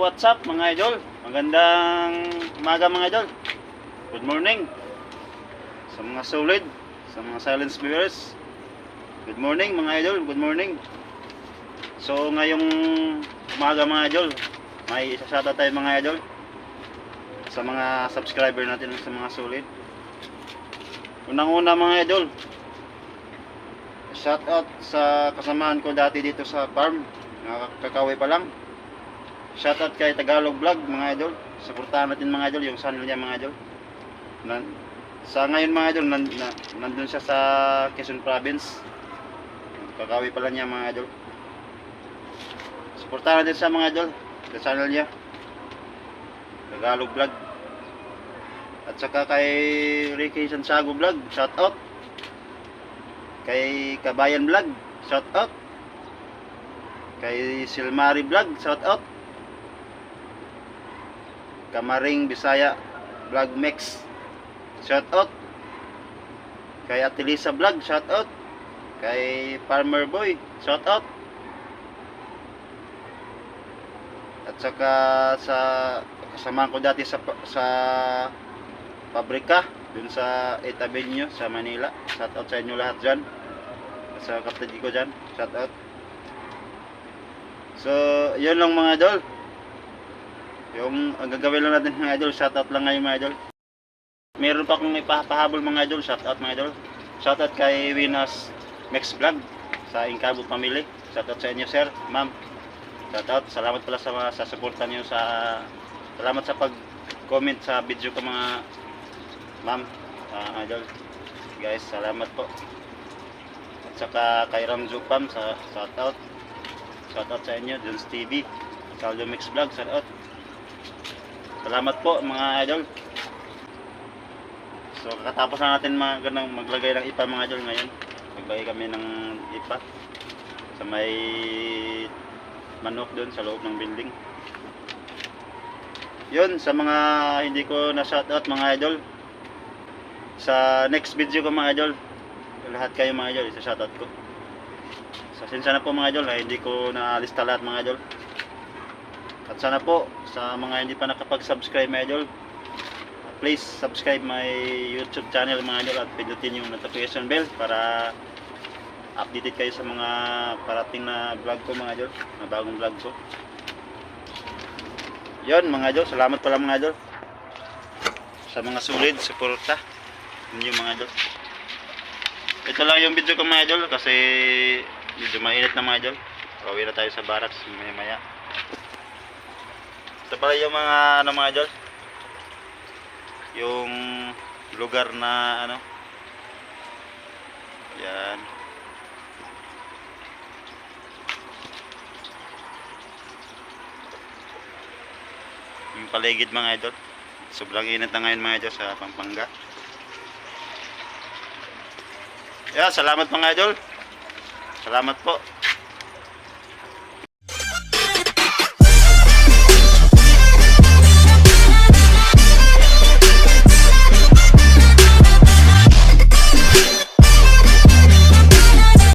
what's up mga idol? Magandang umaga mga idol. Good morning. Sa mga solid, sa mga silent viewers. Good morning mga idol, good morning. So ngayong umaga mga idol, may isa-shoutout tayo mga idol sa mga subscriber natin, sa mga solid. Unang-una mga idol, shoutout sa kasamahan ko dati dito sa farm, kakaway pa lang. Shoutout kay Tagalog Vlog mga idol. Suportahan natin mga idol yung channel niya mga idol. Sa ngayon mga idol, nandun siya sa Quezon Province. Kakawi pala niya mga idol. Suportahan natin sa mga idol, sa channel niya Tagalog Vlog. At saka kay Ricky Santiago Vlog, shoutout. Kay Kabayan Vlog, shoutout. Kay Silmari Vlog, shoutout. Kamaring Bisaya Vlog Mix, shoutout. Kay Atilisa Vlog, shoutout. Kay Farmer Boy, shoutout. At saka sa kasama ko dati sa pabrika dun sa 8th Avenue sa Manila, shoutout sa inyo lahat dyan. At sa kapatid ko dyan, shoutout. So yun lang mga idol, yung ang gagawin lang natin mga idol, shoutout lang ngayon mga idol. Meron pa akong ipapahabol mga idol, shoutout mga idol. Shoutout kay Winas Max Vlog sa Incabo Family, shoutout sa inyo sir, ma'am. Shoutout, salamat pala sa suporta niyo, salamat sa pag-comment sa video ko mga ma'am, idol. Guys, salamat po. At saka kay Ramzo Pam sa shoutout. Shoutout sa inyo, Jones TV, Saldo Mix Vlog, shoutout. Salamat po mga idol. So kakatapos na natin maglagay ng ipa mga idol ngayon. Maglagay kami ng ipa sa may manok doon sa loob ng building. Yun, sa mga hindi ko na shoutout mga idol, sa next video ko mga idol, lahat kayo mga idol, isa shoutout ko. Pasensya na po mga idol, hindi ko naalista lahat mga idol. At sana po sa mga hindi pa nakapag-subscribe mga idol, please subscribe my YouTube channel mga idol at pindutin yung notification bell para updated kayo sa mga parating na vlog ko mga idol, na bagong vlog ko. Yun mga idol, salamat pala mga idol sa mga solid suporta ninyo mga idol. Ito lang yung video ko mga idol kasi medyo mainit na mga idol. Pauwi na tayo sa barracks maya maya. Ito pala yung mga mga idol, yung lugar na yan, yung paligid mga idol. Sobrang init na ngayon mga idol sa Pampanga. Yeah, salamat mga idol, salamat po.